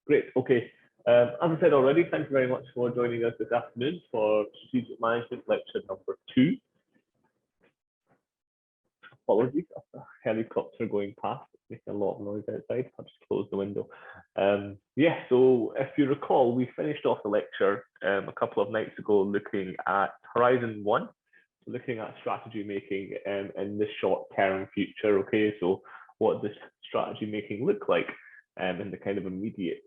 Great. Okay. As I said already, thank you very much for joining us this afternoon for Strategic Management Lecture number 2. Apologies, a helicopter going past, making a lot of noise outside. I'll just close the window. Yeah, so if you recall, we finished off the lecture a couple of nights ago looking at Horizon 1, looking at strategy making in the short-term future. Okay, so what does strategy making look like in the kind of immediate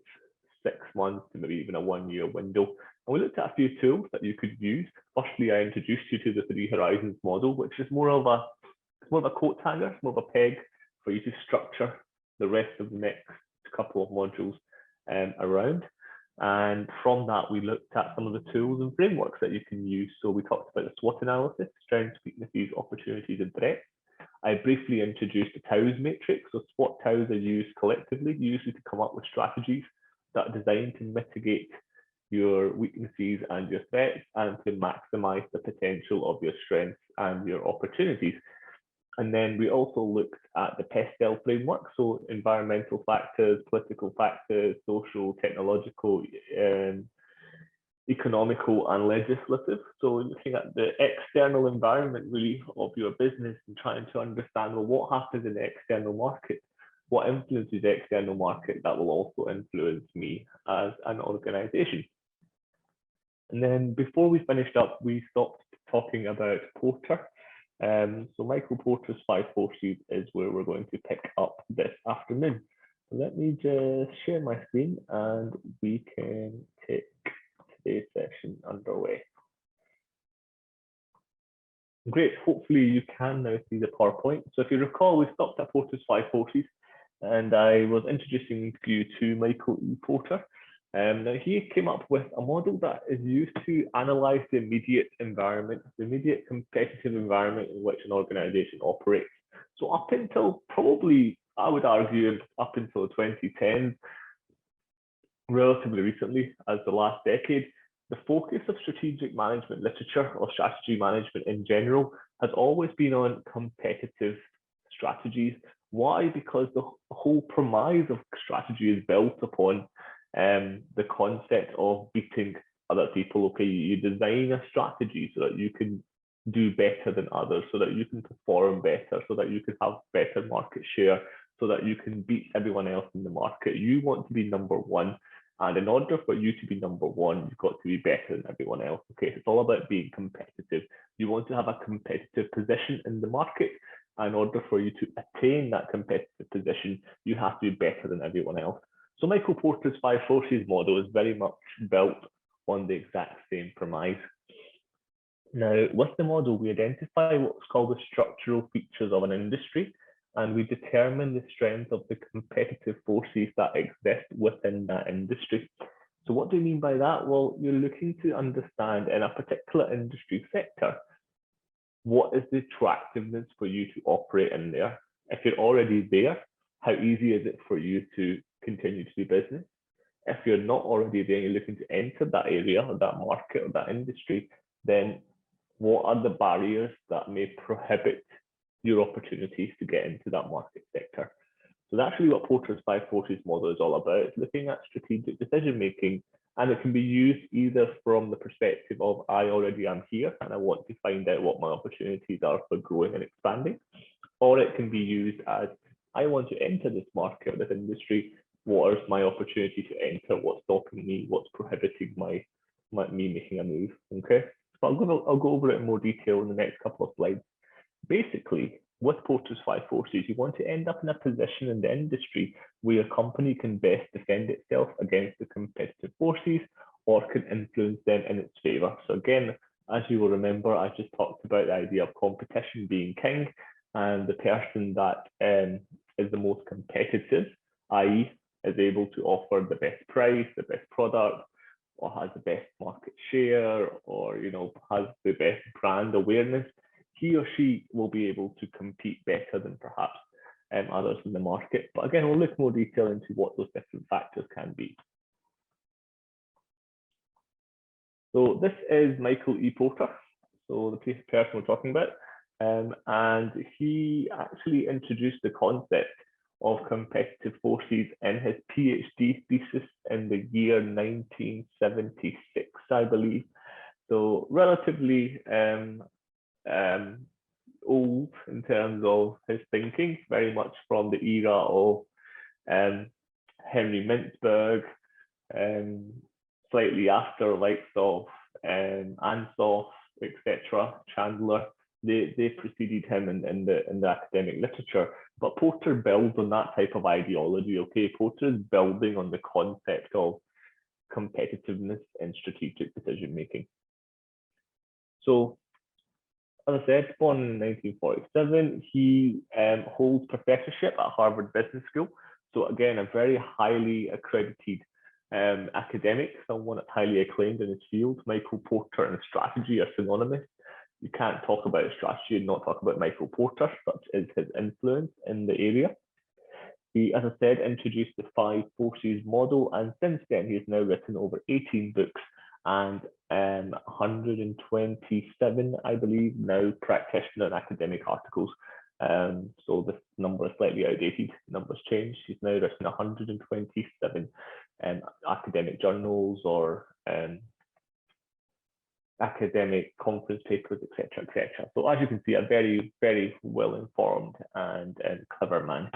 6 months to maybe even a 1-year window? And we looked at a few tools that you could use. Firstly, I introduced you to the 3 Horizons model, which is more of a coat hanger, more of a peg for you to structure the rest of the next couple of modules around. And from that, we looked at some of the tools and frameworks that you can use. So we talked about the SWOT analysis, strengths, weaknesses, opportunities, and threats. I briefly introduced the TOWS matrix. So SWOT TOWS are used collectively, usually to come up with strategies that are designed to mitigate your weaknesses and your threats and to maximize the potential of your strengths and your opportunities. And then we also looked at the PESTEL framework, so environmental factors, political factors, social, technological, economical, and legislative. So looking at the external environment really of your business and trying to understand, well, what happens in the external market? What influences the external market that will also influence me as an organization? And then before we finished up, we stopped talking about Porter. So Michael Porter's 5 forces is where we're going to pick up this afternoon. So let me just share my screen and we can take today's session underway. Great, hopefully you can now see the PowerPoint. So if you recall, we stopped at Porter's 5 forces and I was introducing you to Michael E. Porter. Now he came up with a model that is used to analyze the immediate environment, the immediate competitive environment in which an organization operates. So up until probably, I would argue, up until 2010, relatively recently as the last decade, the focus of strategic management literature or strategy management in general has always been on competitive strategies. Why? Because the whole premise of strategy is built upon the concept of beating other people. Okay, you design a strategy so that you can do better than others, so that you can perform better, so that you can have better market share, so that you can beat everyone else in the market. You want to be number one, and in order for you to be number one, you've got to be better than everyone else. Okay, it's all about being competitive. You want to have a competitive position in the market. In order for you to attain that competitive position, you have to be better than everyone else. So Michael Porter's 5 forces model is very much built on the exact same premise. Now, with the model, we identify what's called the structural features of an industry, and we determine the strength of the competitive forces that exist within that industry. So what do you mean by that? Well, you're looking to understand in a particular industry sector, what is the attractiveness for you to operate in there? If you're already there, how easy is it for you to continue to do business? If you're not already there, you're looking to enter that area or that market or that industry, then what are the barriers that may prohibit your opportunities to get into that market sector? So that's really what Porter's 5 forces model is all about. It's looking at strategic decision making, and it can be used either from the perspective of I already am here and I want to find out what my opportunities are for growing and expanding, or it can be used as I want to enter this market or this industry. What is my opportunity to enter? What's stopping me? What's prohibiting me making a move? Okay, so I'll go over it in more detail in the next couple of slides. Basically, with Porter's 5 forces, you want to end up in a position in the industry where your company can best defend itself against the competitive forces or can influence them in its favor. So again, as you will remember, I just talked about the idea of competition being king, and the person that is the most competitive, i.e. is able to offer the best price, the best product, or has the best market share, or has the best brand awareness, he or she will be able to compete better than perhaps others in the market. But again, we'll look more detail into what those different factors can be. So this is Michael E. Porter, so the person we're talking about, and he actually introduced the concept of competitive forces in his PhD thesis in the year 1976, I believe. So relatively old in terms of his thinking, very much from the era of um, Henry Mintzberg, um, slightly after likes of Ansoff, etc., Chandler. They preceded him in the academic literature. But Porter builds on that type of ideology. Okay, Porter is building on the concept of competitiveness and strategic decision making. So, as I said, born in 1947, he holds professorship at Harvard Business School. So again, a very highly accredited academic, someone that's highly acclaimed in his field. Michael Porter and strategy are synonymous. You can't talk about strategy and not talk about Michael Porter, such is his influence in the area. He, as I said, introduced the 5 forces model, and since then he's now written over 18 books and 127, I believe, now practitioner and academic articles. So this number is slightly outdated. Numbers change. He's now written 127 academic journals or academic conference papers, etc., etc. So as you can see, a very, very well-informed and clever man.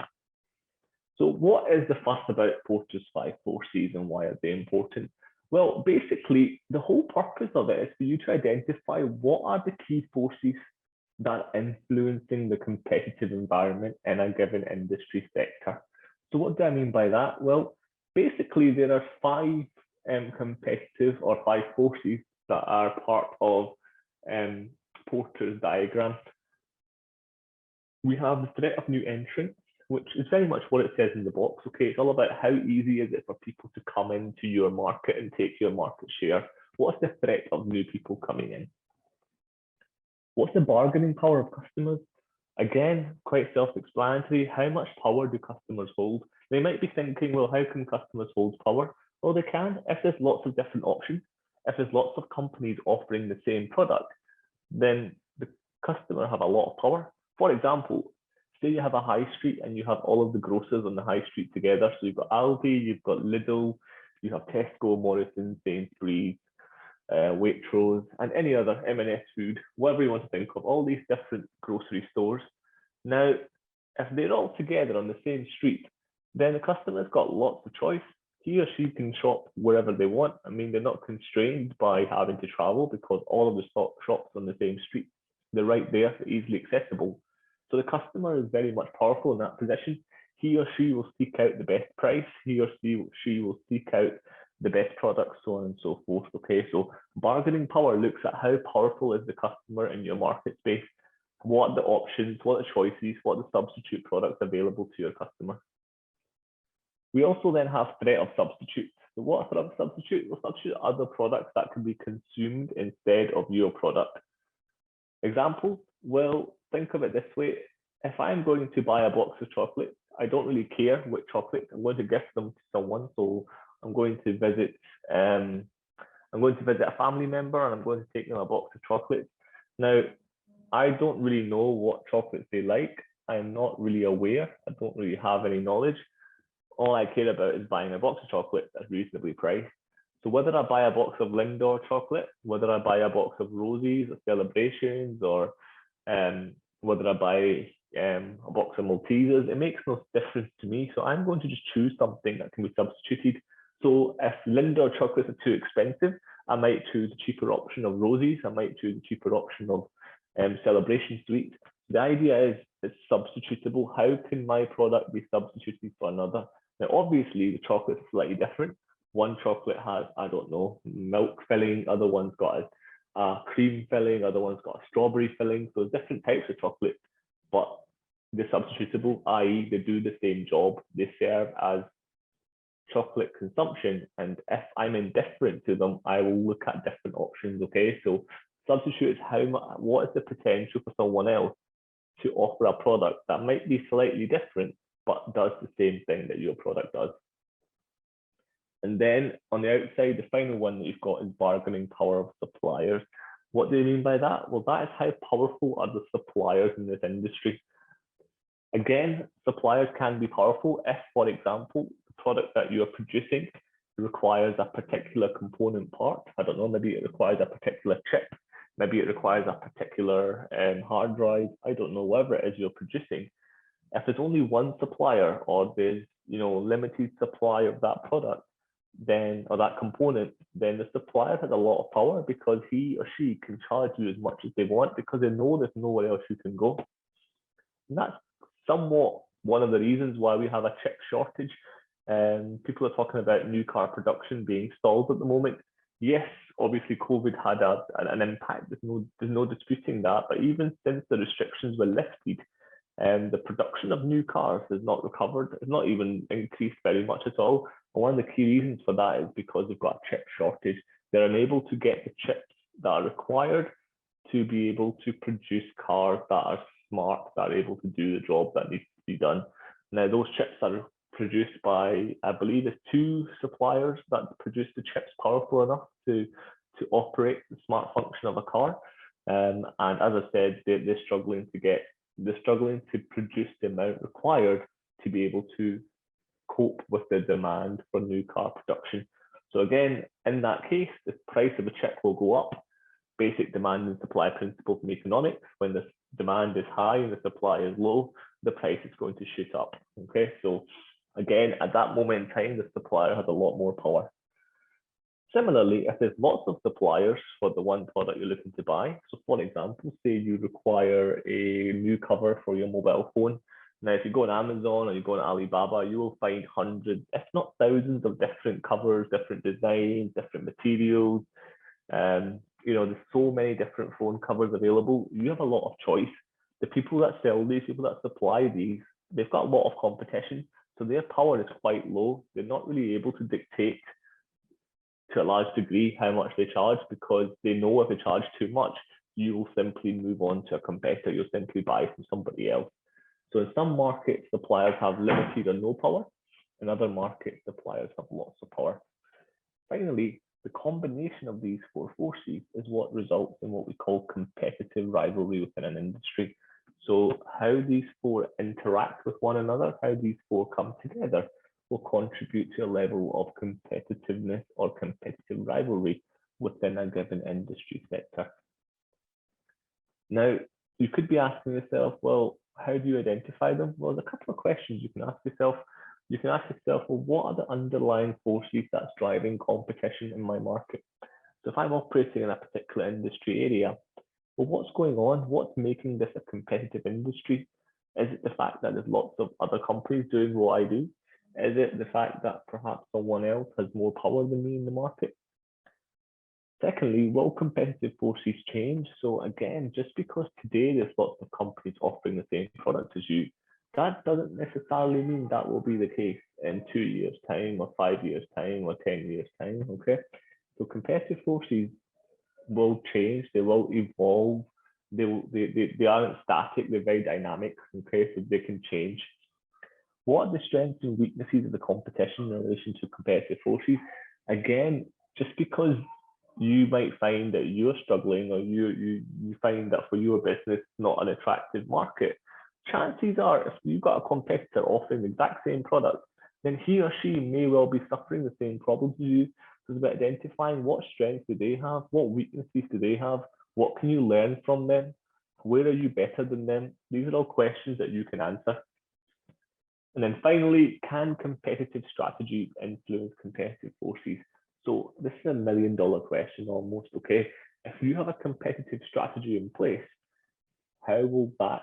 So what is the fuss about Porter's 5 forces and why are they important? Well, basically, the whole purpose of it is for you to identify what are the key forces that are influencing the competitive environment in a given industry sector. So what do I mean by that? Well, basically, there are 5 competitive or 5 forces that are part of Porter's diagram. We have the threat of new entrants, which is very much what it says in the box. Okay, it's all about how easy is it for people to come into your market and take your market share. What's the threat of new people coming in? What's the bargaining power of customers? Again, quite self-explanatory. How much power do customers hold? They might be thinking, well, how can customers hold power? Well, they can if there's lots of different options. If there's lots of companies offering the same product, then the customer have a lot of power. For example, say you have a high street and you have all of the grocers on the high street together. So you've got Aldi, you've got Lidl, you have Tesco, Morrison, Sainsbury's, Waitrose, and any other M&S food, whatever you want to think of, all these different grocery stores. Now, if they're all together on the same street, then the customer's got lots of choice. He or she can shop wherever they want. I mean, they're not constrained by having to travel because all of the shops on the same street, they're right there, easily accessible. So the customer is very much powerful in that position. He or she will seek out the best price. He or she will seek out the best products, so on and so forth. Okay, so bargaining power looks at how powerful is the customer in your market space, what are the options, what are the choices, what are the substitute products available to your customer. We also then have threat of substitutes. So what are substitute? Well, substitute other products that can be consumed instead of your product. Example, well, think of it this way. If I'm going to buy a box of chocolates, I don't really care which chocolate. I'm going to gift them to someone. So I'm going to visit a family member and I'm going to take them a box of chocolates. Now, I don't really know what chocolates they like. I'm not really aware. I don't really have any knowledge. All I care about is buying a box of chocolates that's reasonably priced. So whether I buy a box of Lindor chocolate, whether I buy a box of Rosie's or Celebrations, or whether I buy a box of Maltesers, it makes no difference to me. So I'm going to just choose something that can be substituted. So if Lindor chocolates are too expensive, I might choose the cheaper option of Rosie's. I might choose the cheaper option of Celebration Sweet. The idea is it's substitutable. How can my product be substituted for another? Now, obviously, the chocolate is slightly different. One chocolate has, I don't know, milk filling. Other one's got a cream filling. Other one's got a strawberry filling. So different types of chocolate, but they're substitutable, i.e. they do the same job. They serve as chocolate consumption. And if I'm indifferent to them, I will look at different options, okay? So substitute is what is the potential for someone else to offer a product that might be slightly different, but does the same thing that your product does. And then on the outside, the final one that you've got is bargaining power of suppliers. What do you mean by that? Well, that is how powerful are the suppliers in this industry. Again, suppliers can be powerful if, for example, the product that you are producing requires a particular component part. I don't know, maybe it requires a particular chip, maybe it requires a particular hard drive. I don't know, whatever it is you're producing. If there's only one supplier or there's limited supply of that product, then or that component, then the supplier has a lot of power because he or she can charge you as much as they want because they know there's nowhere else you can go. And that's somewhat one of the reasons why we have a chip shortage. People are talking about new car production being stalled at the moment. Yes, obviously COVID had an impact. There's no disputing that. But even since the restrictions were lifted, the production of new cars has not recovered. It's not even increased very much at all. And one of the key reasons for that is because they've got a chip shortage. They're unable to get the chips that are required to be able to produce cars that are smart, that are able to do the job that needs to be done. Now, those chips are produced by, I believe, there's 2 suppliers that produce the chips powerful enough to operate the smart function of a car. And as I said, they're struggling to produce the amount required to be able to cope with the demand for new car production. So again, in that case, the price of a chip will go up. Basic demand and supply principle from economics. When the demand is high and the supply is low, the price is going to shoot up. Okay, so again, at that moment in time, the supplier has a lot more power. Similarly, if there's lots of suppliers for the one product you're looking to buy, so for example, say you require a new cover for your mobile phone. Now, if you go on Amazon or you go on Alibaba, you will find hundreds, if not thousands, of different covers, different designs, different materials. There's so many different phone covers available. You have a lot of choice. The people that sell these, people that supply these, they've got a lot of competition. So their power is quite low. They're not really able to dictate to a large degree how much they charge because they know if they charge too much, you will simply move on to a competitor. You'll simply buy from somebody else. So in some markets, suppliers have limited or no power. In other markets, suppliers have lots of power. Finally, the combination of these 4 forces is what results in what we call competitive rivalry within an industry. So how these 4 interact with one another, how these 4 come together, will contribute to a level of competitiveness or competitive rivalry within a given industry sector. Now, you could be asking yourself, well, how do you identify them? Well, there's a couple of questions you can ask yourself. You can ask yourself, well, what are the underlying forces that's driving competition in my market? So if I'm operating in a particular industry area, well, what's going on? What's making this a competitive industry? Is it the fact that there's lots of other companies doing what I do? Is it the fact that perhaps someone else has more power than me in the market? Secondly, will competitive forces change? So again, just because today there's lots of companies offering the same product as you, that doesn't necessarily mean that will be the case in 2 years' time or 5 years' time or 10 years' time, okay? So competitive forces will change, they will evolve, they aren't static, they're very dynamic, okay? So they can change. What are the strengths and weaknesses of the competition in relation to competitive forces? Again, just because you might find that you're struggling or you find that for your business not an attractive market, chances are if you've got a competitor offering the exact same product, then he or she may well be suffering the same problems as you. So it's about identifying what strengths do they have, what weaknesses do they have, what can you learn from them, where are you better than them? These are all questions that you can answer. And then finally, can competitive strategy influence competitive forces? So this is $1 million question almost, okay? If you have a competitive strategy in place, how will that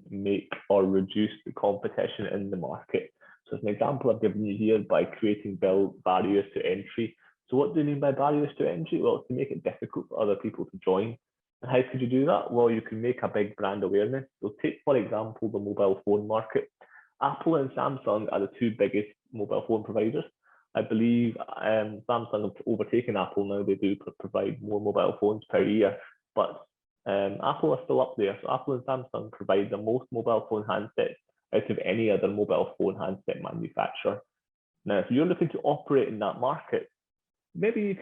make or reduce the competition in the market? So as an example I've given you here, by creating barriers to entry. So what do you mean by barriers to entry? Well, it's to make it difficult for other people to join. And how could you do that? Well, you can make a big brand awareness. So take, for example, the mobile phone market. Apple and Samsung are the 2 biggest mobile phone providers. I believe Samsung have overtaken Apple now. They do provide more mobile phones per year, but Apple are still up there. So Apple and Samsung provide the most mobile phone handsets out of any other mobile phone handset manufacturer. Now, if you're looking to operate in that market, maybe you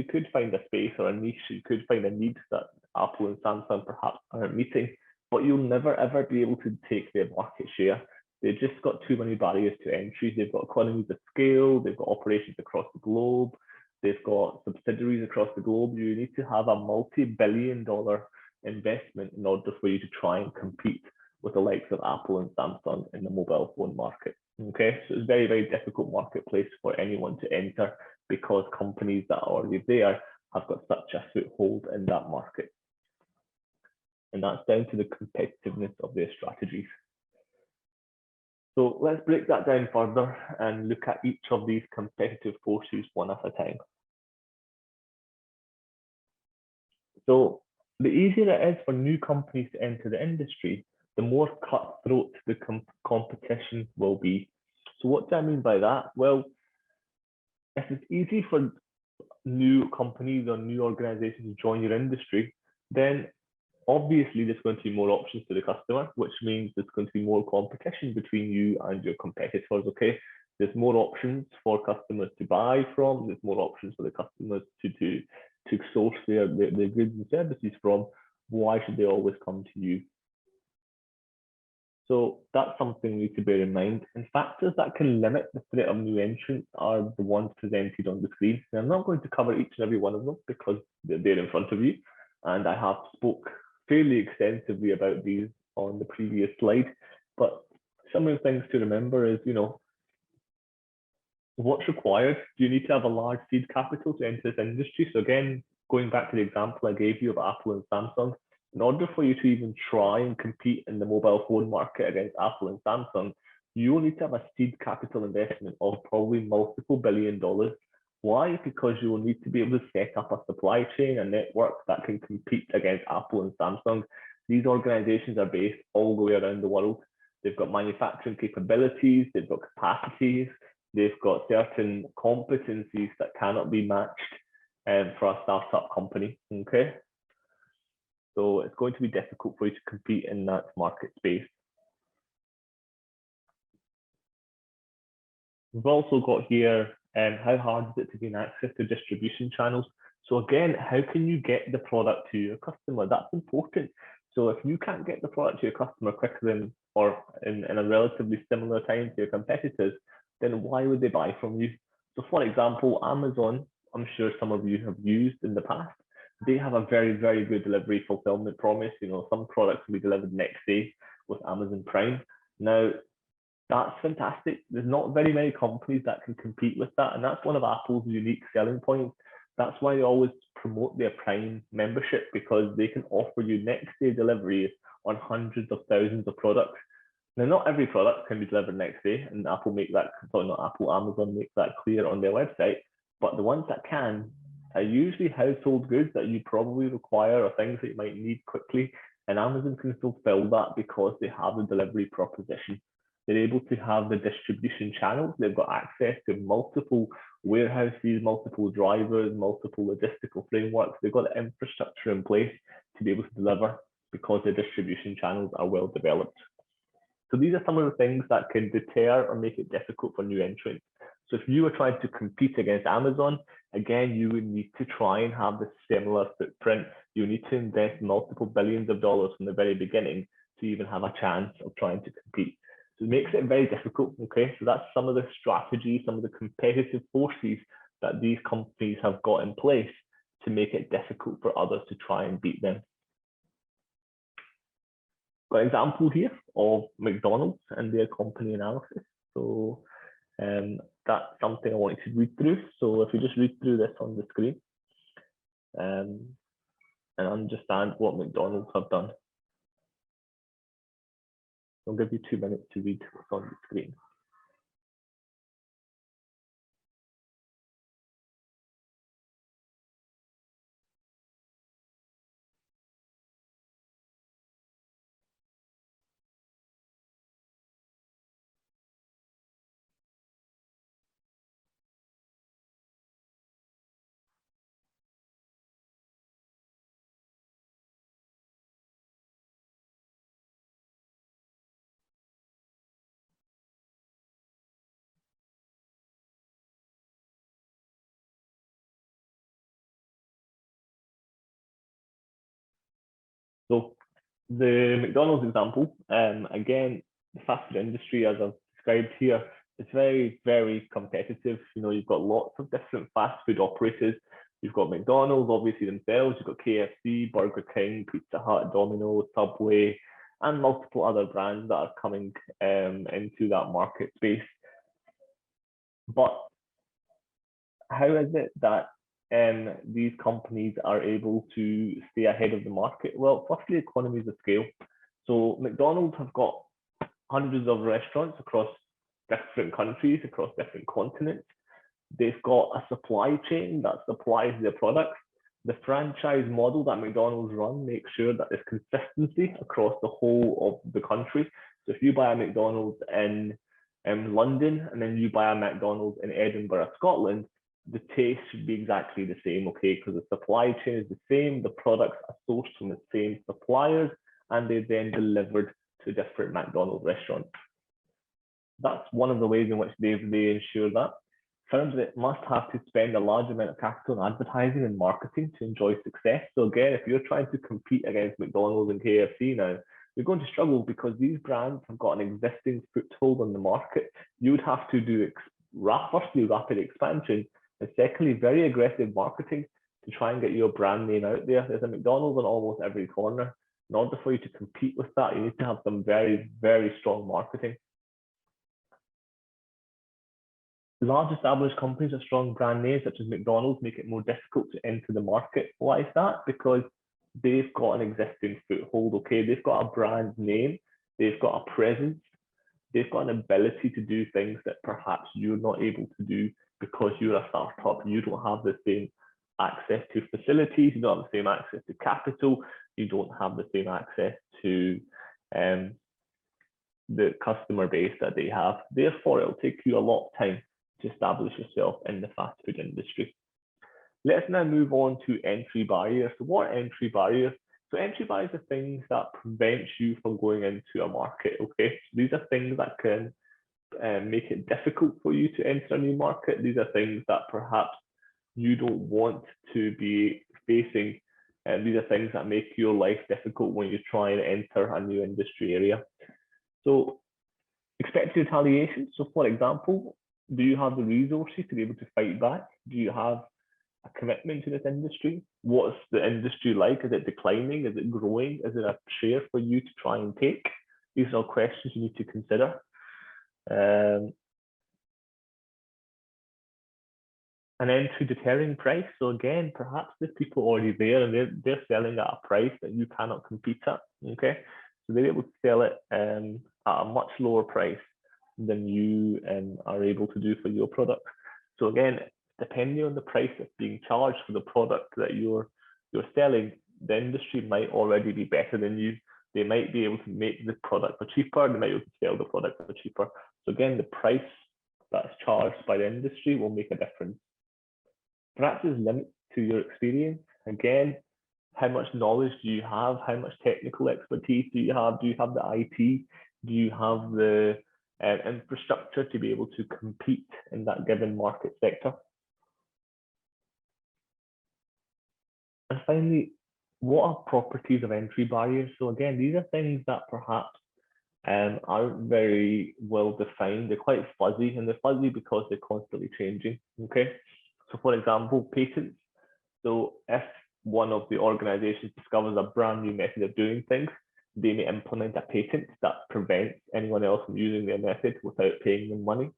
could find a space or a niche. You could find a need that Apple and Samsung perhaps aren't meeting. but you'll never ever be able to take their market share. They've just got too many barriers to entry. They've got economies of scale, they've got operations across the globe, they've got subsidiaries across the globe. You need to have a multi-billion-dollar investment in order for you to try and compete with the likes of Apple and Samsung in the mobile phone market. Okay, so it's a very, very difficult marketplace for anyone to enter because companies that are already there have got such a foothold in that market. And that's down to the competitiveness of their strategies. So let's break that down further and look at each of these competitive forces one at a time. So the easier it is for new companies to enter the industry, the more cutthroat the competition will be. So what do I mean by that? Well, if it's easy for new companies or new organizations to join your industry, then obviously there's going to be more options to the customer, which means there's going to be more competition between you and your competitors, okay? There's more options for customers to buy from, there's more options for the customers to source their goods and services from. Why should they always come to you? So that's something we need to bear in mind. And factors that can limit the threat of new entrants are the ones presented on the screen. And I'm not going to cover each and every one of them because they're there in front of you. And I have spoke fairly extensively about these on the previous slide. But some of the things to remember is, what's required? Do you need to have a large seed capital to enter this industry? So again, going back to the example I gave you of Apple and Samsung, in order for you to even try and compete in the mobile phone market against Apple and Samsung, you will need to have a seed capital investment of probably multiple $billion. Why? Because you will need to be able to set up a supply chain, a network that can compete against Apple and Samsung. These organizations are based all the way around the world. They've got manufacturing capabilities, they've got capacities, they've got certain competencies that cannot be matched for a startup company, okay? So it's going to be difficult for you to compete in that market space. We've also got here, how hard is it to gain access to distribution channels? So again, how can you get the product to your customer? That's important. So if you can't get the product to your customer quicker than, or in a relatively similar time to your competitors, then why would they buy from you? So for example, Amazon, I'm sure some of you have used in the past, they have a very, very good delivery fulfillment promise. Some products can be delivered next day with Amazon Prime. Now, that's fantastic. There's not very many companies that can compete with that. And that's one of Apple's unique selling points. That's why they always promote their Prime membership, because they can offer you next day delivery on hundreds of thousands of products. Now, not every product can be delivered next day, and Apple make that, sorry, not Apple, Amazon make that clear on their website. But the ones that can are usually household goods that you probably require or things that you might need quickly. And Amazon can fulfill that because they have the delivery proposition. They're able to have the distribution channels. They've got access to multiple warehouses, multiple drivers, multiple logistical frameworks. They've got the infrastructure in place to be able to deliver because the distribution channels are well developed. So these are some of the things that can deter or make it difficult for new entrants. So if you were trying to compete against Amazon, again, you would need to try and have the similar footprint. You need to invest multiple billions of dollars from the very beginning to even have a chance of trying to compete. So it makes it very difficult, okay? So that's some of the strategies, some of the competitive forces that these companies have got in place to make it difficult for others to try and beat them. Got an example here of McDonald's and their company analysis. So that's something I wanted to read through. So if you just read through this on the screen and understand what McDonald's have done. I'll give you 2 minutes to read what's on the screen. The McDonald's example, again, the fast food industry, as I've described here, is very, very competitive. You know, you've got lots of different fast food operators. You've got McDonald's, obviously themselves. You've got KFC, Burger King, Pizza Hut, Domino's, Subway, and multiple other brands that are coming into that market space. But how is it that these companies are able to stay ahead of the market? Well, firstly, economies of scale. So McDonald's have got hundreds of restaurants across different countries, across different continents. They've got a supply chain that supplies their products. The franchise model that McDonald's run makes sure that there's consistency across the whole of the country. So if you buy a McDonald's in London and then you buy a McDonald's in Edinburgh, Scotland, the taste should be exactly the same, okay? Because the supply chain is the same, the products are sourced from the same suppliers, and they're then delivered to different McDonald's restaurants. That's one of the ways in which they ensure that. Firms that must have to spend a large amount of capital on advertising and marketing to enjoy success. So again, if you're trying to compete against McDonald's and KFC now, you're going to struggle because these brands have got an existing foothold on the market. You would have to do firstly rapid expansion, and secondly very aggressive marketing to try and get your brand name out there. There's a McDonald's on almost every corner. In order for you to compete with that, you need to have some very, very strong marketing. Large established companies with strong brand names such as McDonald's make it more difficult to enter the market. Why is that? Because they've got an existing foothold, okay? They've got a brand name, they've got a presence, they've got an ability to do things that perhaps you're not able to do because you're a startup. You don't have the same access to facilities, you don't have the same access to capital, you don't have the same access to the customer base that they have. Therefore, it'll take you a lot of time to establish yourself in the fast food industry. Let's now move on to entry barriers. So what are entry barriers? So entry barriers are things that prevent you from going into a market, okay? So these are things that can make it difficult for you to enter a new market. These are things that perhaps you don't want to be facing. And these are things that make your life difficult when you try and enter a new industry area. So expected retaliation. So for example, do you have the resources to be able to fight back? Do you have a commitment to this industry? What's the industry like? Is it declining? Is it growing? Is it a share for you to try and take? These are questions you need to consider. An entry deterring price. So again, perhaps there's people already there and they're selling at a price that you cannot compete at, okay? So they're able to sell it at a much lower price than you are able to do for your product. So again, depending on the price that's being charged for the product that you're selling, the industry might already be better than you. They might be able to make the product for cheaper, they might be able to sell the product for cheaper. So again, the price that's charged by the industry will make a difference. Perhaps there's limits to your experience. Again, how much knowledge do you have? How much technical expertise do you have? Do you have the IT? Do you have the infrastructure to be able to compete in that given market sector? And finally, what are properties of entry barriers? So again, these are things that perhaps aren't very well defined. They're quite fuzzy, and they're fuzzy because they're constantly changing, okay? So for example, patents. So if one of the organizations discovers a brand new method of doing things, they may implement a patent that prevents anyone else from using their method without paying them money.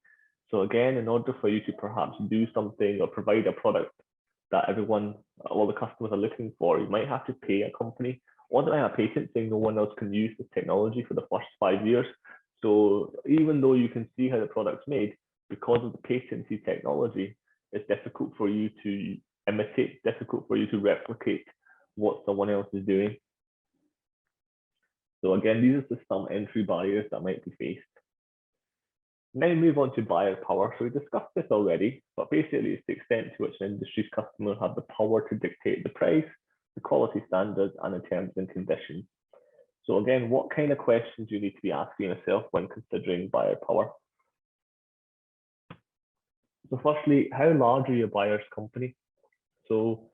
So again, in order for you to perhaps do something or provide a product that all the customers are looking for, you might have to pay a company, or they might have a patent saying no one else can use this technology for the first 5 years. So even though you can see how the product's made, because of the patented technology, it's difficult for you to imitate, difficult for you to replicate what someone else is doing. So again, these are just some entry barriers that might be faced. Now move on to buyer power. So we discussed this already, but basically it's the extent to which an industry's customers have the power to dictate the price, the quality standards, and the terms and conditions. So again, what kind of questions do you need to be asking yourself when considering buyer power? So firstly, how large are your buyer's company? So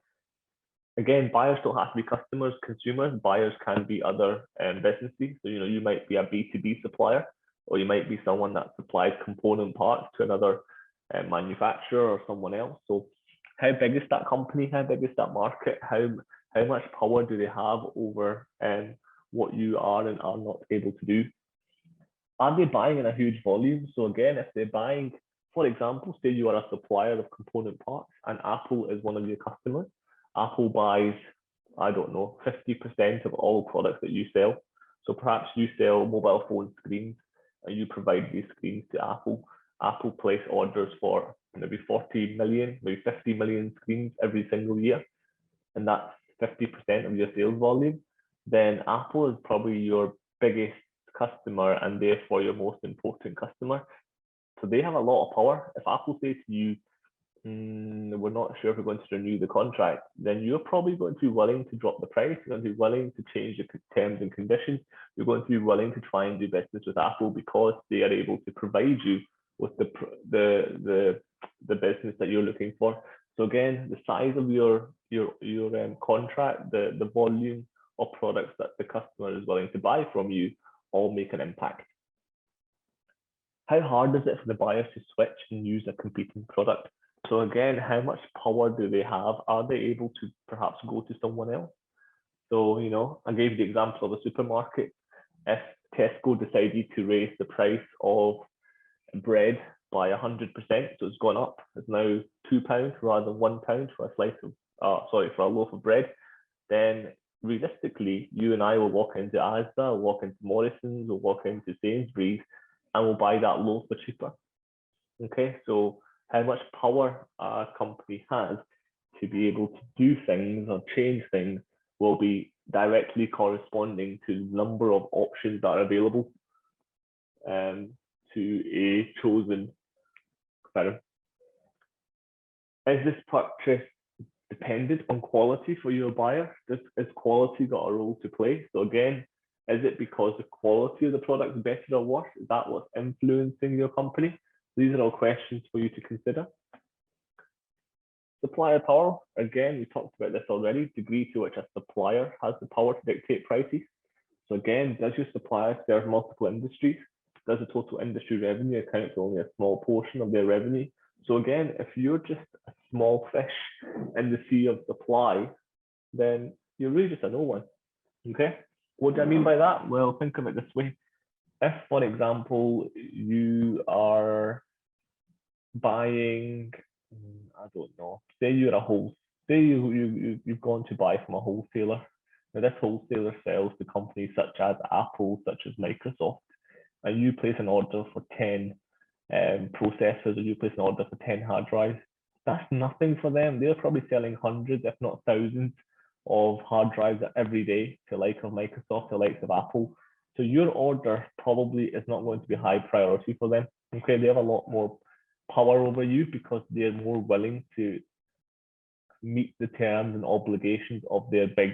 Again, buyers don't have to be customers, consumers. Buyers can be other businesses. So, you might be a B2B supplier, or you might be someone that supplies component parts to another manufacturer or someone else. So how big is that company? How big is that market? How much power do they have over what you are and are not able to do? Are they buying in a huge volume? So again, if they're buying, for example, say you are a supplier of component parts and Apple is one of your customers. Apple buys, I don't know, 50% of all products that you sell. So perhaps you sell mobile phone screens and you provide these screens to Apple. Apple place orders for maybe 40 million, maybe 50 million screens every single year, and that's 50% of your sales volume. Then Apple is probably your biggest customer and therefore your most important customer. So they have a lot of power. If Apple says to you, we're not sure if we're going to renew the contract, then you're probably going to be willing to drop the price. You're going to be willing to change the terms and conditions. You're going to be willing to try and do business with Apple because they are able to provide you with the business that you're looking for. So again, the size of your contract, the volume of products that the customer is willing to buy from you, all make an impact. How hard is it for the buyers to switch and use a competing product? So again, how much power do they have? Are they able to perhaps go to someone else? So, I gave the example of a supermarket. If Tesco decided to raise the price of bread by 100%, so it's gone up, it's now £2 rather than £1 for a for a loaf of bread, then realistically, you and I will walk into Asda, walk into Morrison's, or walk into Sainsbury's, and we'll buy that loaf for cheaper. Okay, so how much power a company has to be able to do things or change things will be directly corresponding to the number of options that are available to a chosen firm. Is this purchase dependent on quality for your buyer? Has quality got a role to play? So again, is it because the quality of the product is better or worse? Is that what's influencing your company? These are all questions for you to consider. Supplier power, again, we talked about this already, degree to which a supplier has the power to dictate prices. So again, does your supplier serve multiple industries? Does the total industry revenue account for only a small portion of their revenue? So again, if you're just a small fish in the sea of supply, then you're really just a no one, okay? What do I mean by that? Well, think of it this way. If, for example, you are buying, I don't know, say you've gone to buy from a wholesaler. Now this wholesaler sells to companies such as Apple, such as Microsoft, and you place an order for 10 processors, or you place an order for 10 hard drives. That's nothing for them. They're probably selling hundreds, if not thousands, of hard drives every day to like of Microsoft, to likes of Apple. So your order probably is not going to be high priority for them. Okay, they have a lot more power over you because they're more willing to meet the terms and obligations of their big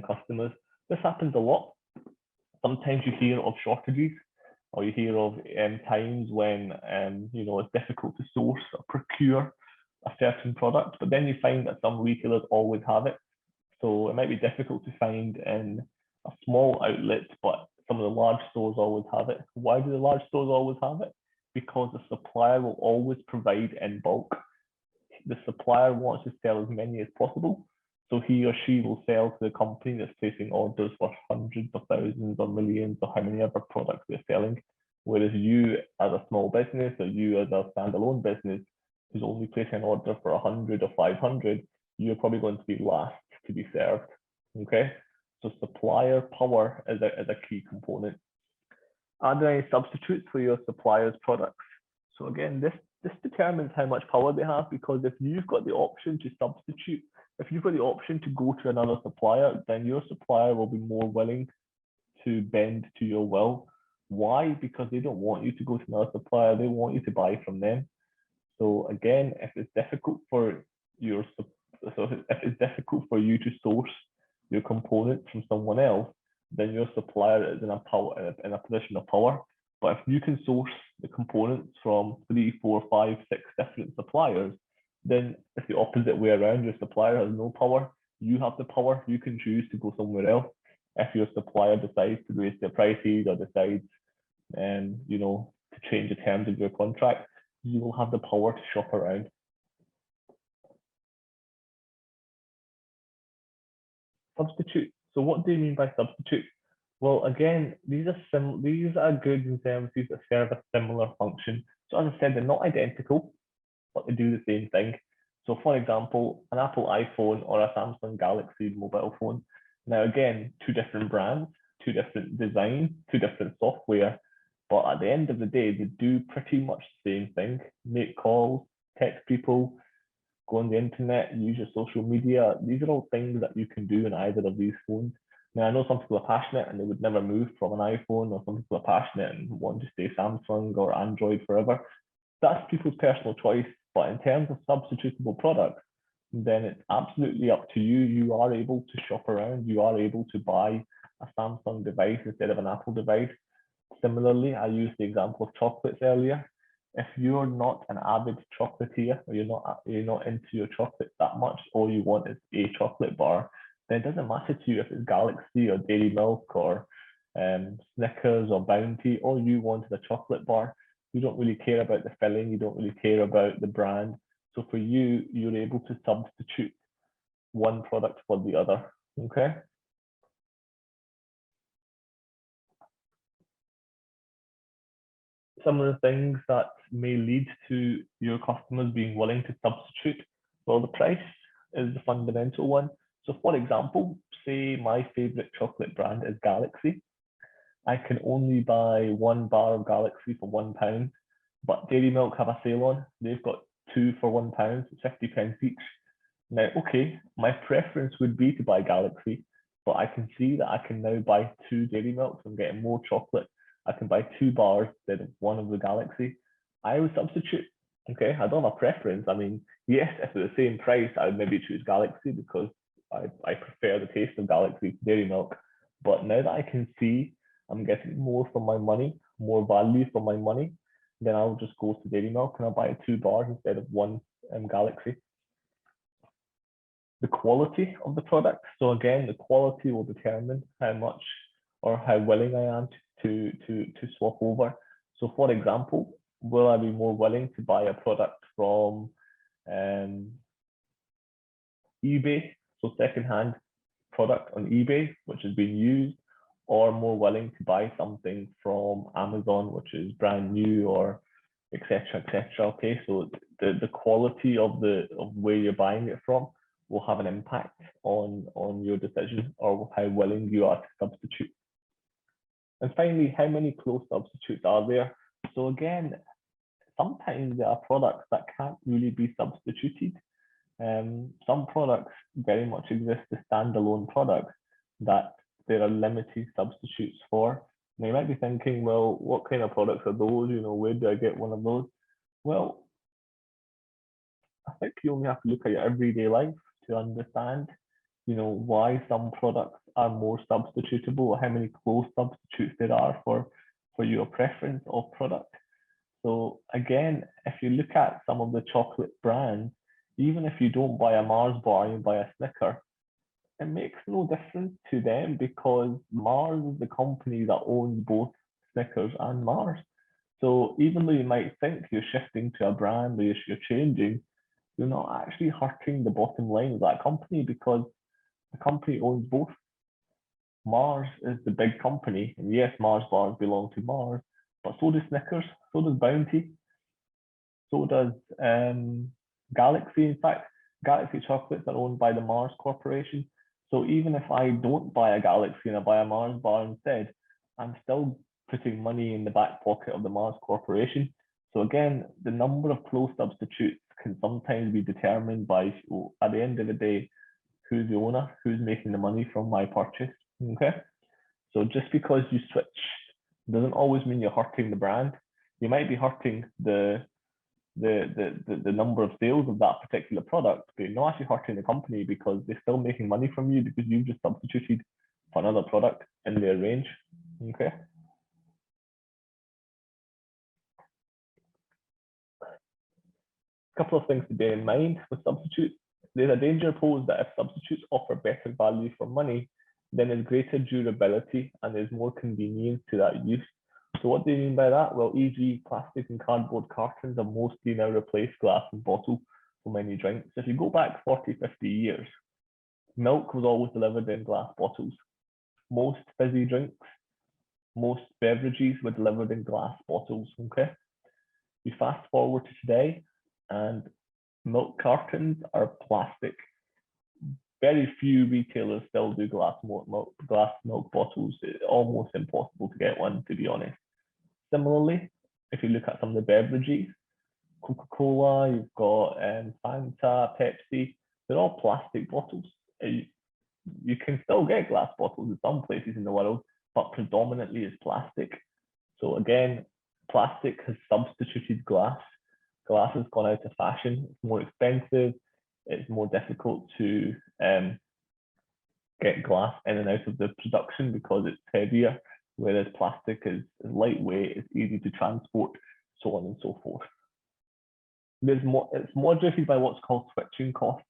customers. This happens a lot. Sometimes you hear of shortages, or you hear of times when it's difficult to source or procure a certain product, but then you find that some retailers always have it. So it might be difficult to find in a small outlet, but some of the large stores always have it. Why do the large stores always have it? Because the supplier will always provide in bulk. The supplier wants to sell as many as possible, so he or she will sell to the company that's placing orders for hundreds of thousands or millions or how many other products they're selling. Whereas you as a small business, or you as a standalone business who's only placing an order for 100 or 500, you're probably going to be last to be served. Okay, so supplier power is a key component. Are there any substitutes for your supplier's products? So again, this determines how much power they have, because if you've got the option to substitute, if you've got the option to go to another supplier, then your supplier will be more willing to bend to your will. Why? Because they don't want you to go to another supplier, they want you to buy from them. So again, if it's difficult for you to source your components from someone else, then your supplier is in a position of power. But if you can source the components from 3, 4, 5, 6 different suppliers, then it's the opposite way around. Your supplier has no power. you have the power. You can choose to go somewhere else. If your supplier decides to raise their prices or decides, to change the terms of your contract, you will have the power to shop around. Substitute. So what do you mean by substitute? Well, again, these are goods and services that serve a similar function. So as I said, they're not identical, but they do the same thing. So for example, an Apple iPhone or a Samsung Galaxy mobile phone. Now again, two different brands, two different designs, two different software, but at the end of the day, they do pretty much the same thing. Make calls, text people, go on the internet, use your social media. These are all things that you can do in either of these phones. Now, I know some people are passionate and they would never move from an iPhone, or some people are passionate and want to stay Samsung or Android forever. That's people's personal choice. But in terms of substitutable products, then it's absolutely up to you. You are able to shop around. You are able to buy a Samsung device instead of an Apple device. Similarly, I used the example of chocolates earlier. If you're not an avid chocolatier, or you're not into your chocolate that much, all you want is a chocolate bar, then it doesn't matter to you if it's Galaxy or Dairy Milk or Snickers or Bounty. All you want is a chocolate bar. You don't really care about the filling. You don't really care about the brand. So for you, you're able to substitute one product for the other. Okay. Some of the things that may lead to your customers being willing to substitute, well, the price is the fundamental one. So for example, say my favorite chocolate brand is Galaxy. I can only buy one bar of Galaxy for £1, but Dairy Milk have a sale on. They've got two for £1, 50p each. Now, okay, my preference would be to buy Galaxy, but I can see that I can now buy two Dairy Milks. I'm getting more chocolate. I can buy two bars instead of one of the Galaxy. I would substitute. Okay, I don't have a preference. I mean, yes, if it's the same price, I would maybe choose Galaxy because I prefer the taste of Galaxy to Dairy Milk. But now that I can see I'm getting more for my money, more value for my money, then I'll just go to Dairy Milk and I'll buy two bars instead of one Galaxy. The quality of the product. So again, the quality will determine how much or how willing I am to swap over. So for example, will I be more willing to buy a product from eBay, so secondhand product on eBay, which has been used, or more willing to buy something from Amazon, which is brand new, or etc. etc. Okay, so the quality of where you're buying it from will have an impact on your decision or how willing you are to substitute. And finally, how many close substitutes are there? So again, sometimes there are products that can't really be substituted. Some products very much exist as standalone products that there are limited substitutes for. Now you might be thinking, well, what kind of products are those? Where do I get one of those? Well, I think you only have to look at your everyday life to understand, why some products are more substitutable, or how many close substitutes there are for your preference of product. So again, if you look at some of the chocolate brands, even if you don't buy a Mars bar, you buy a Snicker, it makes no difference to them because Mars is the company that owns both Snickers and Mars. So even though you might think you're shifting to a brand or you're changing, you're not actually hurting the bottom line of that company because the company owns both. Mars is the big company, and yes, Mars bars belong to Mars, but so does Snickers, so does Bounty, so does Galaxy. In fact, Galaxy chocolates are owned by the Mars Corporation. So even if I don't buy a Galaxy and I buy a Mars bar instead, I'm still putting money in the back pocket of the Mars Corporation. So again, the number of close substitutes can sometimes be determined by, at the end of the day, who's the owner, who's making the money from my purchase. Okay. So just because you switch doesn't always mean you're hurting the brand. You might be hurting the number of sales of that particular product, but you're not actually hurting the company because they're still making money from you because you've just substituted for another product in their range. Okay. A couple of things to bear in mind with substitutes. There's a danger posed that if substitutes offer better value for money, then there's greater durability and there's more convenience to that use. So what do you mean by that? Well, e.g., plastic and cardboard cartons have mostly now replaced glass and bottle for many drinks. If you go back 40, 50 years, milk was always delivered in glass bottles. Most fizzy drinks, most beverages were delivered in glass bottles, okay? You fast forward to today and milk cartons are plastic. Very few retailers still do glass milk bottles. It's almost impossible to get one, to be honest. Similarly, if you look at some of the beverages, Coca-Cola, you've got Fanta, Pepsi, they're all plastic bottles. You can still get glass bottles in some places in the world, but predominantly it's plastic. So again, plastic has substituted glass. Glass has gone out of fashion. It's more expensive. It's more difficult to get glass in and out of the production because it's heavier, whereas plastic is lightweight, it's easy to transport, so on and so forth. It's moderated by what's called switching costs.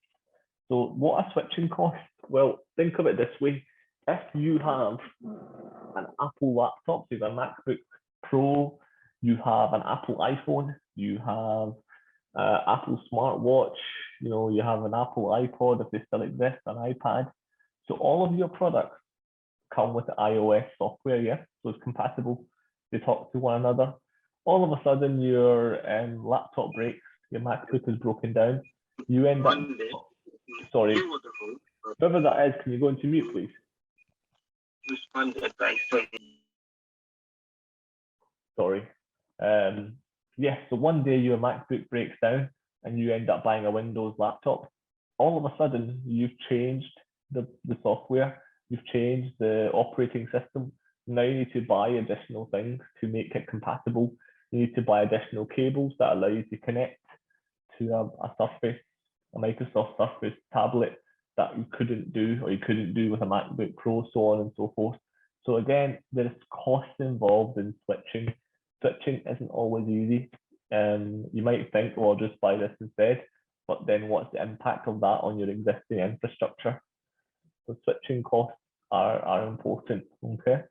So what are switching costs? Well, think of it this way. If you have an Apple laptop, so you have a MacBook Pro, you have an Apple iPhone, you have Apple smartwatch, you have an Apple iPod if they still exist, an iPad. So all of your products come with the iOS software, yeah? So it's compatible. They talk to one another. All of a sudden your laptop breaks, your MacBook is broken down. You end up, sorry, whoever that is, can you go into mute, please? Sorry. Yes, so one day your MacBook breaks down and you end up buying a Windows laptop. All of a sudden, you've changed the software, you've changed the operating system. Now you need to buy additional things to make it compatible. You need to buy additional cables that allow you to connect to a Surface, a Microsoft Surface tablet that you couldn't do, or you couldn't do with a MacBook Pro, so on and so forth. So again, there's costs involved in switching. Switching isn't always easy. You might think, well, I'll just buy this instead, but then what's the impact of that on your existing infrastructure? So switching costs are important, okay?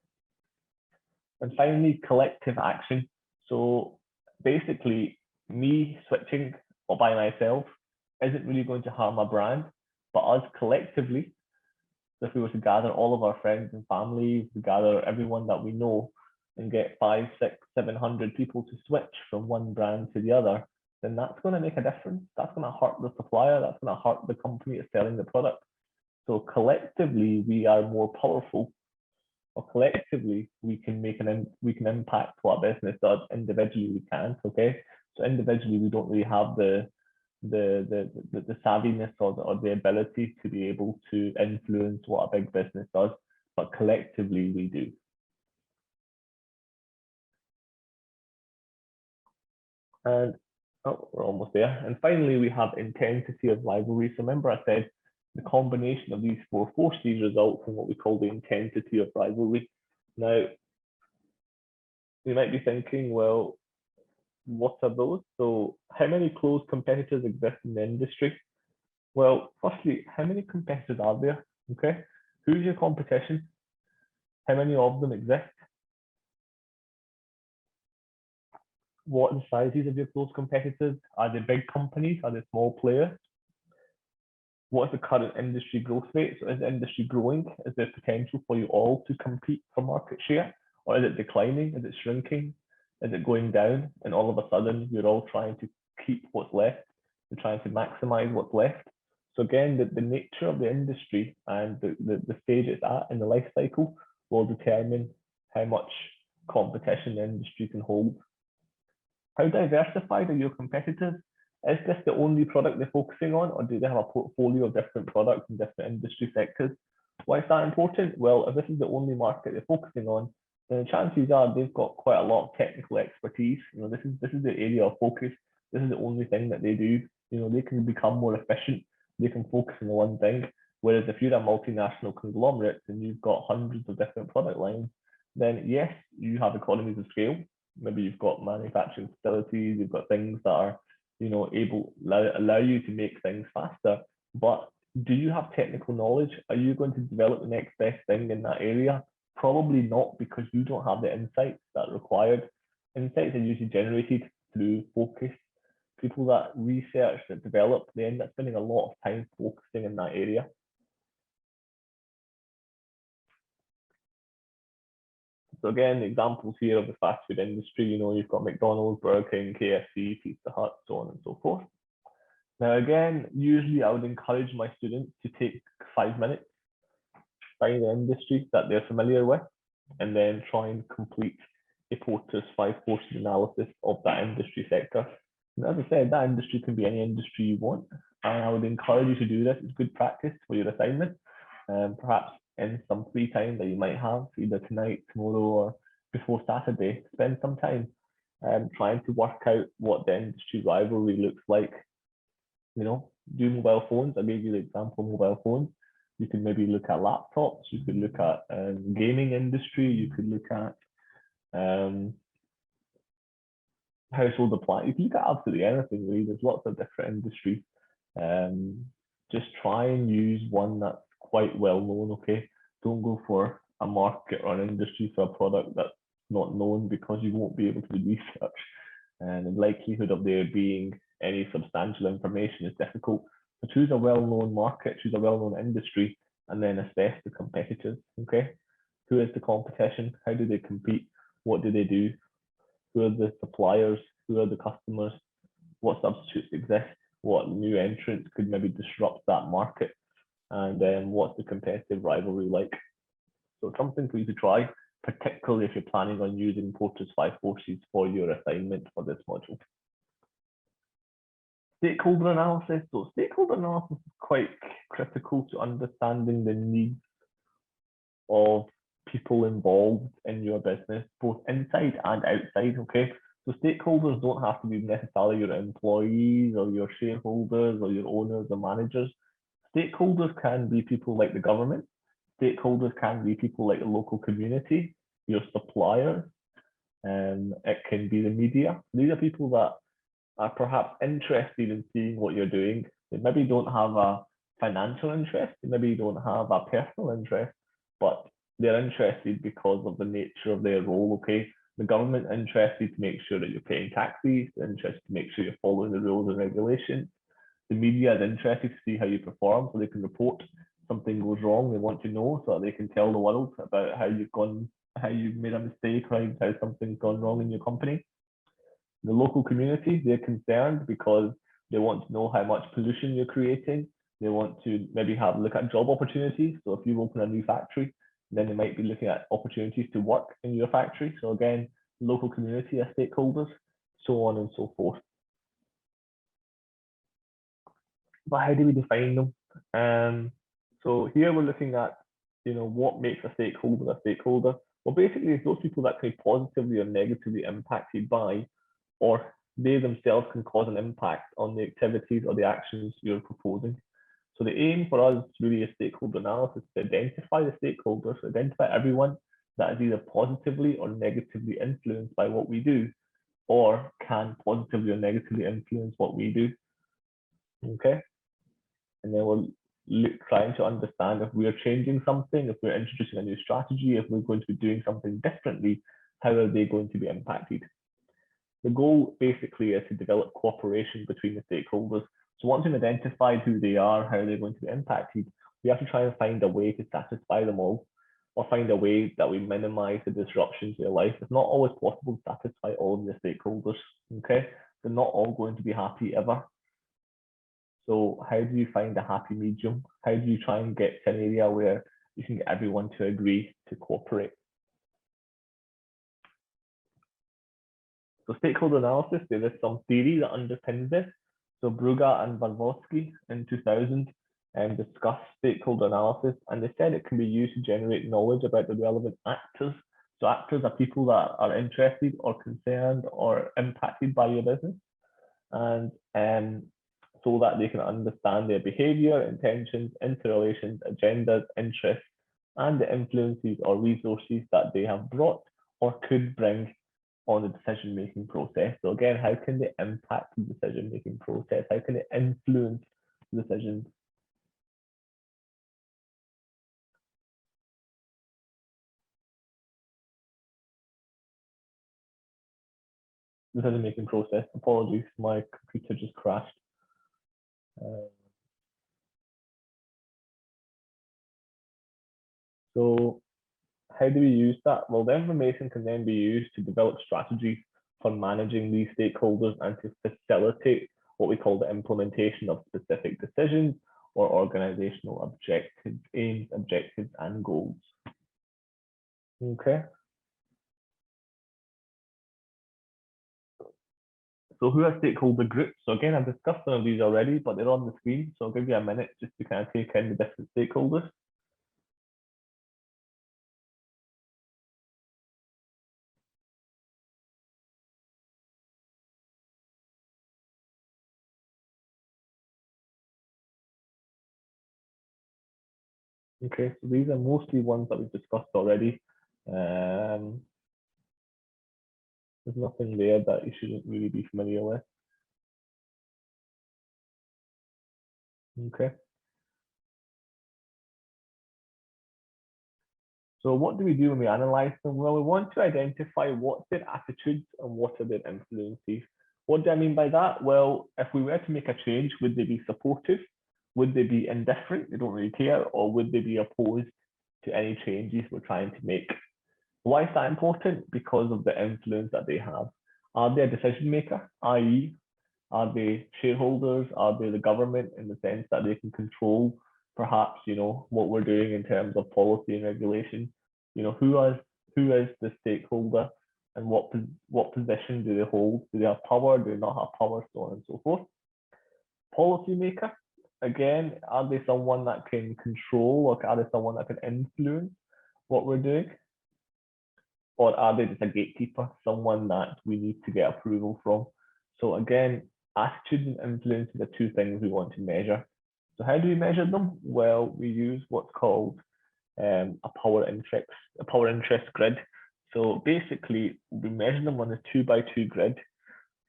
And finally, collective action. So basically, me switching or by myself isn't really going to harm a brand, but us collectively, if we were to gather all of our friends and family, to gather everyone that we know and get 500, 600, 700 people to switch from one brand to the other, then that's going to make a difference. That's going to hurt the supplier. That's going to hurt the company that's selling the product. So collectively, we are more powerful, or collectively, we can impact what a business does. Individually, we can't. Okay, so individually, we don't really have the savviness or the ability to be able to influence what a big business does, but collectively, we do. And we're almost there. And finally, we have intensity of rivalry. So remember I said the combination of these four forces results in what we call the intensity of rivalry. Now, you might be thinking, well, what are those? So how many close competitors exist in the industry? Well, firstly, how many competitors are there? Okay, who's your competition? How many of them exist? What are the sizes of your close competitors? Are they big companies? Are they small players? What is the current industry growth rate? So is the industry growing? Is there potential for you all to compete for market share? Or is it declining? Is it shrinking? Is it going down? And all of a sudden, you're all trying to keep what's left. You're trying to maximize what's left. So again, the nature of the industry and the stage it's at in the life cycle will determine how much competition the industry can hold. How diversified are your competitors? Is this the only product they're focusing on, or do they have a portfolio of different products in different industry sectors? Why is that important? Well, if this is the only market they're focusing on, then chances are they've got quite a lot of technical expertise. This is the area of focus. This is the only thing that they do. They can become more efficient. They can focus on the one thing. Whereas if you're a multinational conglomerate and you've got hundreds of different product lines, then yes, you have economies of scale. Maybe you've got manufacturing facilities, you've got things that are, allow you to make things faster. but do you have technical knowledge? Are you going to develop the next best thing in that area? Probably not, because you don't have the insights that are required. Insights are usually generated through focus. People that research, that develop, they end up spending a lot of time focusing in that area. So again, examples here of the fast food industry, you've got McDonald's, Burger King, KFC, Pizza Hut, so on and so forth. Now, again, usually I would encourage my students to take 5 minutes, find the industry that they're familiar with, and then try and complete a POTUS 5 forces analysis of that industry sector. And as I said, that industry can be any industry you want. And I would encourage you to do this. It's good practice for your assignment. Perhaps in some free time that you might have, either tonight, tomorrow, or before Saturday, spend some time trying to work out what the industry rivalry looks like. Do mobile phones. I gave you the example of mobile phones. You could maybe look at laptops. You could look at gaming industry. You could look at household appliances. You can look at absolutely anything really. There's lots of different industries. Just try and use one that's quite well known. Okay, don't go for a market or an industry for a product that's not known, because you won't be able to do research, and the likelihood of there being any substantial information is difficult. So choose a well-known market, choose a well-known industry, and then assess the competitors. Okay, who is the competition? How do they compete? What do they do? Who are the suppliers? Who are the customers? What substitutes exist? What new entrants could maybe disrupt that market? And then what's the competitive rivalry like? So it's something for you to try, particularly if you're planning on using POTUS 5 forces for your assignment for this module. Stakeholder analysis. So stakeholder analysis is quite critical to understanding the needs of people involved in your business, both inside and outside. Okay, so stakeholders don't have to be necessarily your employees or your shareholders or your owners or managers. Stakeholders can be people like the government. Stakeholders can be people like the local community, your suppliers, and it can be the media. These are people that are perhaps interested in seeing what you're doing. They maybe don't have a financial interest, they maybe don't have a personal interest, but they're interested because of the nature of their role. Okay, the government interested to make sure that you're paying taxes, they're interested to make sure you're following the rules and regulations. The media is interested to see how you perform, so they can report something goes wrong. They want to know so that they can tell the world about how you've made a mistake, how something's gone wrong in your company. The local community, they're concerned because they want to know how much pollution you're creating. They want to maybe look at job opportunities. So if you open a new factory, then they might be looking at opportunities to work in your factory. So again, local community are stakeholders, so on and so forth. But how do we define them? So here we're looking at, what makes a stakeholder a stakeholder. Well, basically, it's those people that can be positively or negatively impacted by, or they themselves can cause an impact on the activities or the actions you're proposing. So the aim for us really is stakeholder analysis, to identify the stakeholders, identify everyone that is either positively or negatively influenced by what we do, or can positively or negatively influence what we do. Okay, and then we'll trying to understand if we are changing something, if we're introducing a new strategy, if we're going to be doing something differently, how are they going to be impacted? The goal basically is to develop cooperation between the stakeholders. So once we've identified who they are, how they're going to be impacted, we have to try and find a way to satisfy them all, or find a way that we minimize the disruptions to their life. It's not always possible to satisfy all of the stakeholders. Okay, they're not all going to be happy ever. So how do you find a happy medium? How do you try and get to an area where you can get everyone to agree to cooperate? So stakeholder analysis, there is some theory that underpins this. So Bruga and Varvosky in 2000 discussed stakeholder analysis, and they said it can be used to generate knowledge about the relevant actors. So actors are people that are interested or concerned or impacted by your business, and so that they can understand their behavior, intentions, interrelations, agendas, interests, and the influences or resources that they have brought or could bring on the decision-making process. So again, how can they impact the decision-making process? How can they influence decisions? decision-making process. Apologies, my computer just crashed. So how do we use that? Well, the information can then be used to develop strategies for managing these stakeholders and to facilitate what we call the implementation of specific decisions or organizational objectives, aims, objectives, and goals. Okay. So who are stakeholder groups? So again, I've discussed some of these already, but they're on the screen. So I'll give you a minute just to kind of take in the different stakeholders. Okay, so these are mostly ones that we've discussed already. There's nothing there that you shouldn't really be familiar with. Okay. So what do we do when we analyze them? Well, we want to identify what's their attitudes and what are their influences. What do I mean by that? Well, if we were to make a change, would they be supportive? Would they be indifferent? They don't really care, or would they be opposed to any changes we're trying to make? Why is that important? Because of the influence that they have. Are they a decision maker, i.e., are they shareholders? Are they the government in the sense that they can control perhaps, what we're doing in terms of policy and regulation? Who is the stakeholder and what position do they hold? Do they have power? Do they not have power? So on and so forth. Policymaker, again, are they someone that can control or are they someone that can influence what we're doing? Or are they just a gatekeeper, someone that we need to get approval from? So again, attitude and influence are the two things we want to measure. So how do we measure them? Well, we use what's called a power interest grid. So basically, we measure them on a 2x2 grid.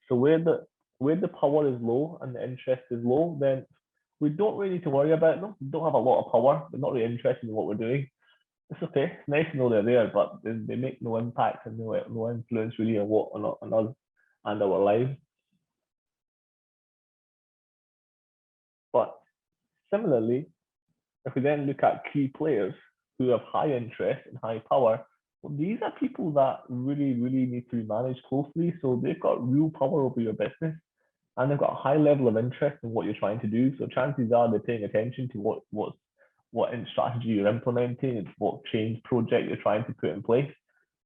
So where the power is low and the interest is low, then we don't really need to worry about them. We don't have a lot of power. We're not really interested in what we're doing. It's okay. It's nice to know they're there, but they make no impact and no influence really on us and our lives. But similarly, if we then look at key players who have high interest and high power, well, these are people that really, really need to be managed closely. So they've got real power over your business and they've got a high level of interest in what you're trying to do. So chances are they're paying attention to what strategy you're implementing and what change project you're trying to put in place.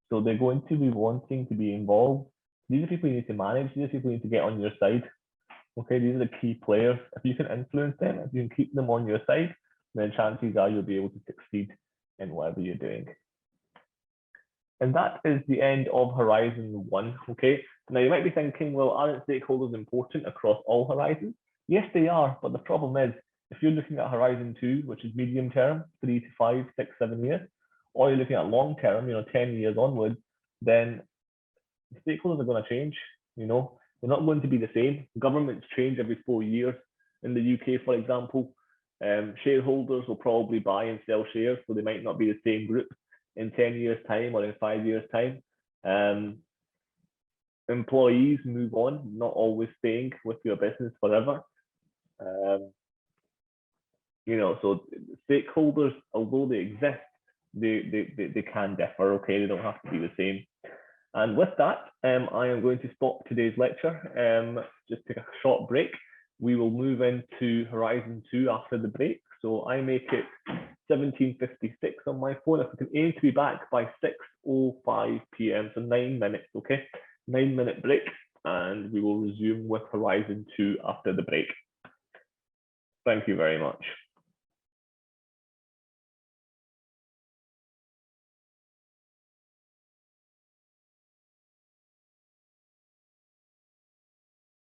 So they're going to be wanting to be involved. These are people you need to manage. These are people you need to get on your side. Okay, these are the key players. If you can influence them, if you can keep them on your side, then chances are you'll be able to succeed in whatever you're doing. And that is the end of Horizon 1, okay? Now you might be thinking, well, aren't stakeholders important across all horizons? Yes, they are, but the problem is, if you're looking at Horizon 2, which is medium term, 3 to 5, 6, 7 years, or you're looking at long term, 10 years onwards, then stakeholders are going to change, they're not going to be the same. Governments change every 4 years. In the UK, for example, shareholders will probably buy and sell shares, so they might not be the same group in 10 years' time or in 5 years' time. Employees move on, not always staying with your business forever. So stakeholders, although they exist, they can differ, okay? They don't have to be the same. And with that, I am going to stop today's lecture, just take a short break. We will move into Horizon 2 after the break. So I make it 17:56 on my phone. If we can aim to be back by 6:05 p.m., so 9 minutes, okay? 9-minute break, and we will resume with Horizon 2 after the break. Thank you very much.